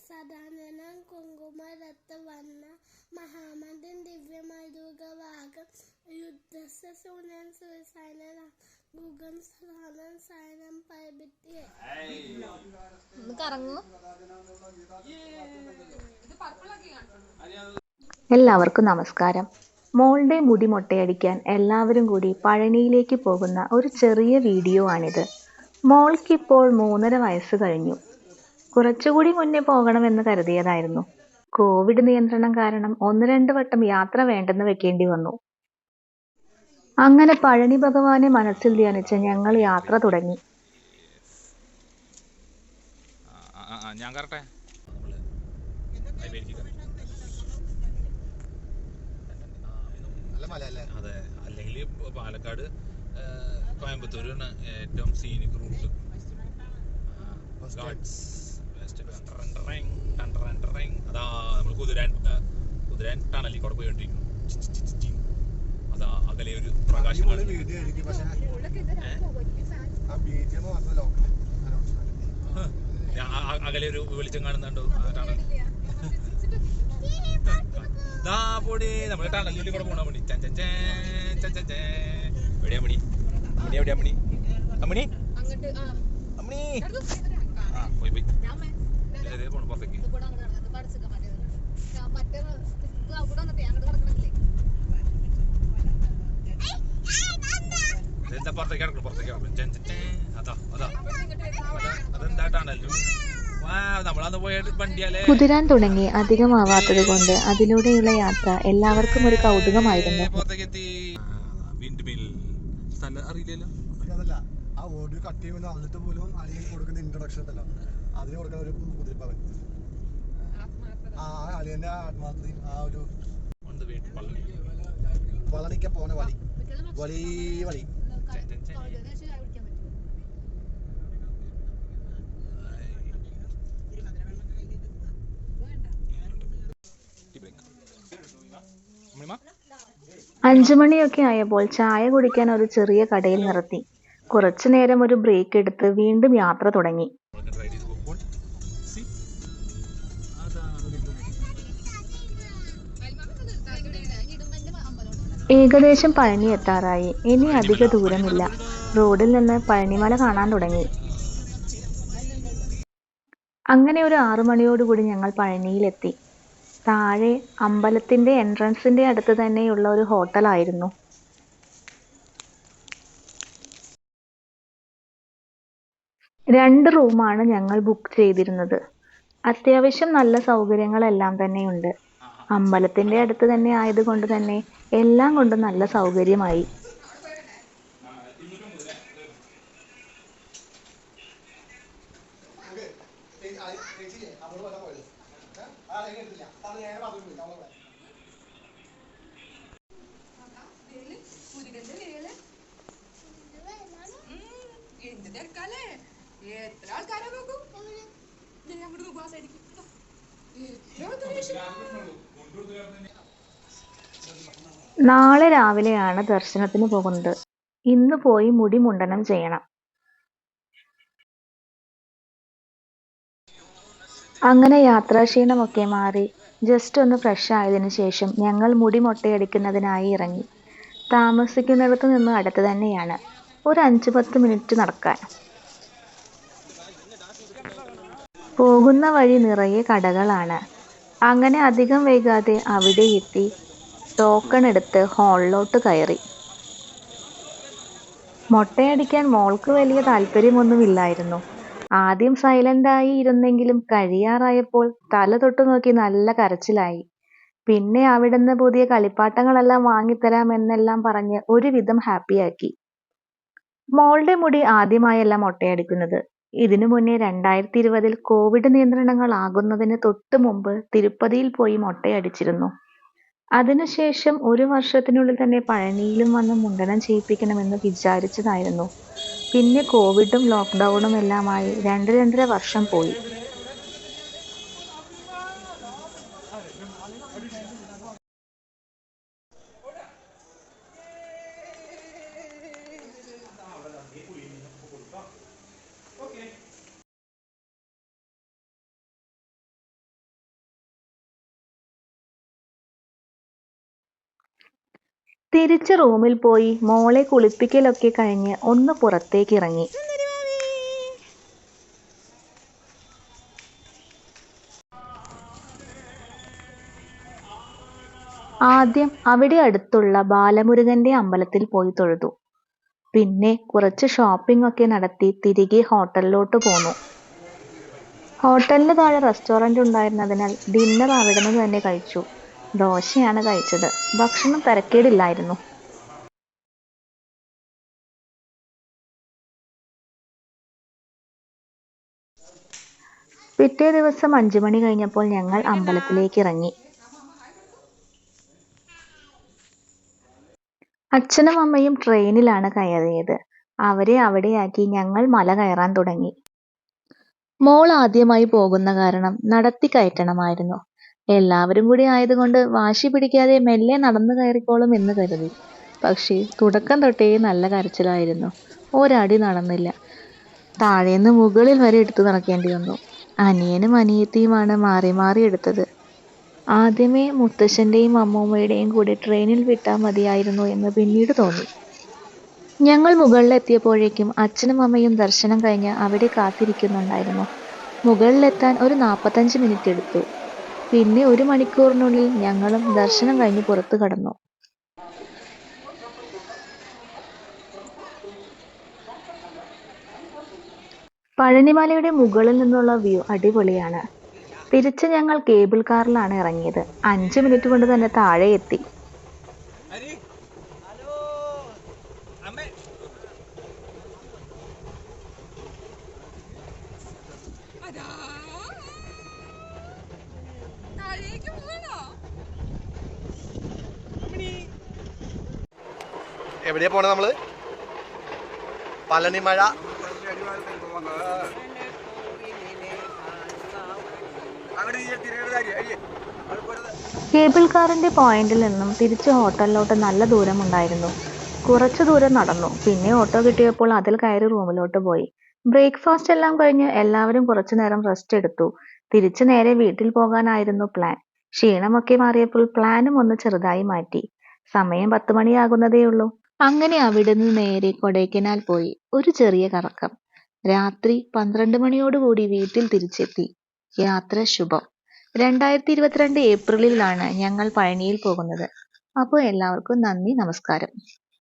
സദാനനം കുങ്കുമരത്നവർണ്ണ മഹാമതിൻ ദിവ്യമരുഗവാകം യുദ്ധസൂനൻ സുരസൈനൻ ഗുഗം സദാനൻ സൈനം പൈബിത്തിയെ. എല്ലാവർക്കും നമസ്കാരം. മോളുടെ മുടി മൊട്ടയടിക്കാൻ എല്ലാവരും കൂടി പഴനിയിലേക്ക് പോകുന്ന ഒരു ചെറിയ വീഡിയോ ആണിത്. മോൾക്കിപ്പോൾ 3.5 വയസ്സ് കഴിഞ്ഞു. കുറച്ചുകൂടി മുന്നേ പോകണമെന്ന് കരുതിയതായിരുന്നു. കോവിഡ് നിയന്ത്രണം കാരണം 1-2 വട്ടം യാത്ര വേണ്ടെന്ന് വെക്കേണ്ടി വന്നു. അങ്ങനെ പഴനി ഭഗവാനെ മനസ്സിൽ ധ്യാനിച്ച് ഞങ്ങൾ യാത്ര തുടങ്ങി. അതെ, അല്ലെങ്കിൽ പാലക്കാട് കോയമ്പത്തൂരാണ് ഏറ്റവും സീനിക് റൂട്ട്. അതാ നമ്മൾ കുതിരാൻ ടണലിൽ കൂടെ പോയിക്കൊണ്ടിരിക്കും. അതാ അകലെ ഒരു പ്രകാശം, അകലെ ഒരു വെളിച്ചം കാണുന്നുണ്ടോ? ആ ടണൽ പൊടി നമ്മുടെ ടണലിൽ കൂടെ പോണ മണി. എവിടെയാ മണി? എവിടെയാ മണി? അമ്മണി അമ്മണി പോയി പോയി പോണു പുറത്തേക്ക്. എന്താ പുറത്തേക്ക് കിടക്കണം, പുറത്തേക്ക് കിടക്കണം. അതാ അതാ അതെന്താ ടണലും നമ്മളന്ന് പോയിട്ട് വണ്ടിയാലേ. കുതിരാൻ തുടങ്ങി അധികമാവാത്തത് കൊണ്ട് അതിലൂടെയുള്ള യാത്ര എല്ലാവർക്കും ഒരു കൗതുകമായിരുന്നു. പുറത്തേക്കെത്തി. വിൻഡ് മിൽ സ്ഥലം അറിയില്ലല്ലോ. അതല്ല, ആ ഓഡിയോ കട്ട് ചെയ്യുമ്പോൾ എന്നിട്ട് പോലും അളിയൻ കൊടുക്കുന്ന ഇൻട്രൊഡക്ഷൻ ഉണ്ടല്ലോ, അതിന് കൊടുക്കുന്ന ഒരു കുതിരപ്പവൻ. ആ അളിയന്റെ ആത്മാർത്ഥതയും ആ ഒരു വളണിക്ക പോണ വളി വളി വളി. അഞ്ചു മണിയൊക്കെ ആയപ്പോൾ ചായ കുടിക്കാൻ ഒരു ചെറിയ കടയിൽ നിർത്തി. കുറച്ചു നേരം ഒരു ബ്രേക്ക് എടുത്ത് വീണ്ടും യാത്ര തുടങ്ങി. ഏകദേശം പഴനി എത്താറായി. ഇനി അധിക ദൂരമില്ല. റോഡിൽ നിന്ന് പഴനിമല കാണാൻ തുടങ്ങി. അങ്ങനെ ഒരു 6 മണിയോടുകൂടി ഞങ്ങൾ പഴനിയിലെത്തി. താഴെ അമ്പലത്തിന്റെ എൻട്രൻസിന്റെ അടുത്ത് തന്നെയുള്ള ഒരു ഹോട്ടലായിരുന്നു. രണ്ട് റൂമാണ് ഞങ്ങൾ ബുക്ക് ചെയ്തിരുന്നത്. അത്യാവശ്യം നല്ല സൗകര്യങ്ങളെല്ലാം തന്നെയുണ്ട്. അമ്പലത്തിന്റെ അടുത്ത് തന്നെ ആയതുകൊണ്ട് തന്നെ എല്ലാം കൊണ്ടും നല്ല സൗകര്യമായി. നാളെ രാവിലെയാണ് ദർശനത്തിന് പോകുന്നത്. ഇന്ന് പോയി മുടി മുണ്ടനം ചെയ്യണം. അങ്ങനെ യാത്രാക്ഷീണമൊക്കെ മാറി ജസ്റ്റ് ഒന്ന് ഫ്രഷ് ആയതിനു ശേഷം ഞങ്ങൾ മുടി മൊട്ടയടിക്കുന്നതിനായി ഇറങ്ങി. താമസിക്കുന്നിടത്ത് നിന്ന് അടുത്ത് തന്നെയാണ്. ഒരു 5-10 മിനിറ്റ് നടക്കാൻ. പോകുന്ന വഴി നിറയെ കടകളാണ്. അങ്ങനെ അധികം വൈകാതെ അവിടെ എത്തി ടോക്കൺ എടുത്ത് ഹാളിലോട്ട് കയറി. മൊട്ടയടിക്കാൻ മോൾക്ക് വലിയ താല്പര്യമൊന്നുമില്ലായിരുന്നു. ആദ്യം സൈലന്റായി ഇരുന്നെങ്കിലും കഴിയാറായപ്പോൾ തല തൊട്ടു നോക്കി നല്ല കരച്ചിലായി. പിന്നെ അവിടുന്ന് പുതിയ കളിപ്പാട്ടങ്ങളെല്ലാം വാങ്ങിത്തരാം എന്നെല്ലാം പറഞ്ഞ് ഒരുവിധം ഹാപ്പിയാക്കി. മോളുടെ മുടി ആദ്യമായല്ല മൊട്ടയടിക്കുന്നത്. ഇതിനു മുന്നേ 2020 കോവിഡ് നിയന്ത്രണങ്ങൾ ആകുന്നതിന് തൊട്ട് മുമ്പ് തിരുപ്പതിയിൽ പോയി മൊട്ടയടിച്ചിരുന്നു. അതിനുശേഷം 1 വർഷത്തിനുള്ളിൽ തന്നെ പഴനിയിലും വന്ന് മുണ്ടനം ചെയ്യിപ്പിക്കണമെന്ന് വിചാരിച്ചതായിരുന്നു. പിന്നെ കോവിഡും ലോക്ക്ഡൗണും എല്ലാമായി 2-2.5 വർഷം പോയി. തിരിച്ച് റൂമിൽ പോയി മോളെ കുളിപ്പിക്കലൊക്കെ കഴിഞ്ഞ് ഒന്ന് പുറത്തേക്ക് ഇറങ്ങി. ആദ്യം അവിടെ അടുത്തുള്ള ബാലമുരുകന്റെ അമ്പലത്തിൽ പോയി തൊഴുതു. പിന്നെ കുറച്ച് ഷോപ്പിംഗ് ഒക്കെ നടത്തി തിരികെ ഹോട്ടലിലോട്ട് പോന്നു. ഹോട്ടലിന് താഴെ റെസ്റ്റോറന്റ് ഉണ്ടായിരുന്നതിനാൽ ഡിന്നർ അവിടെ നിന്ന് തന്നെ കഴിച്ചു. ദോശയാണ് കഴിച്ചത്. ഭക്ഷണം തരക്കേടില്ലായിരുന്നു. പിറ്റേ ദിവസം 5 മണി കഴിഞ്ഞപ്പോൾ ഞങ്ങൾ അമ്പലത്തിലേക്ക് ഇറങ്ങി. അച്ഛനും അമ്മയും ട്രെയിനിലാണ് കയറിയത്. അവരെ അവിടെയാക്കി ഞങ്ങൾ മല കയറാൻ തുടങ്ങി. മോൾ ആദ്യമായി പോകുന്ന കാരണം നടത്തി കയറ്റണമായിരുന്നു. എല്ലാവരും കൂടി ആയതുകൊണ്ട് വാശി പിടിക്കാതെ മെല്ലെ നടന്നു കയറിക്കോളും എന്ന് കരുതി. പക്ഷേ തുടക്കം തൊട്ടേ നല്ല കരച്ചിലായിരുന്നു. ഒരടി നടന്നില്ല. താഴേന്ന് മുകളിൽ വരെ എടുത്തു നടക്കേണ്ടി വന്നു. അനിയനും അനിയത്തിയുമാണ് മാറി മാറി എടുത്തത്. ആദ്യമേ മുത്തശ്ശന്റെയും അമ്മൂമ്മയുടെയും കൂടെ ട്രെയിനിൽ വിട്ടാൽ മതിയായിരുന്നു എന്ന് പിന്നീട് തോന്നി. ഞങ്ങൾ മുകളിലെത്തിയപ്പോഴേക്കും അച്ഛനും അമ്മയും ദർശനം കഴിഞ്ഞ് അവിടെ കാത്തിരിക്കുന്നുണ്ടായിരുന്നു. മുകളിലെത്താൻ ഒരു 45 മിനിറ്റ് എടുത്തു. പിന്നെ 1 മണിക്കൂറിനുള്ളിൽ ഞങ്ങളും ദർശനം കഴിഞ്ഞ് പുറത്തു കടന്നു. പഴനിമലയുടെ മുകളിൽ നിന്നുള്ള വ്യൂ അടിപൊളിയാണ്. തിരിച്ച് ഞങ്ങൾ കേബിൾ കാറിലാണ് ഇറങ്ങിയത്. 5 മിനിറ്റ് കൊണ്ട് തന്നെ താഴെ എത്തി. എവിടെയാ പോണേ നമ്മള്? പളനിമല. കേബിൾ കാറിന്റെ പോയിന്റിൽ നിന്നും തിരിച്ച് ഹോട്ടലിലോട്ട് നല്ല ദൂരമുണ്ടായിരുന്നു. കുറച്ചു ദൂരം നടന്നു. പിന്നെ ഓട്ടോ കിട്ടിയപ്പോൾ അതിൽ കയറി റൂമിലോട്ട് പോയി. ബ്രേക്ക്ഫാസ്റ്റ് എല്ലാം കഴിഞ്ഞ് എല്ലാവരും കുറച്ചു നേരം റെസ്റ്റ് എടുത്തു. തിരിച്ചു നേരെ വീട്ടിൽ പോകാനായിരുന്നു പ്ലാൻ. ക്ഷീണമൊക്കെ മാറിയപ്പോൾ പ്ലാനും ഒന്ന് ചെറുതായി മാറ്റി. സമയം 10 മണിയാകുന്നതേ ഉള്ളൂ. അങ്ങനെ അവിടുന്ന് നേരെ കൊടൈക്കനാൽ പോയി. ഒരു ചെറിയ കറക്കം. രാത്രി 12 മണിയോടുകൂടി വീട്ടിൽ തിരിച്ചെത്തി. യാത്ര ശുഭം. 2022 ഏപ്രിലിലാണ് ഞങ്ങൾ പഴനിയിൽ പോകുന്നത്. അപ്പോൾ എല്ലാവർക്കും നന്ദി, നമസ്കാരം.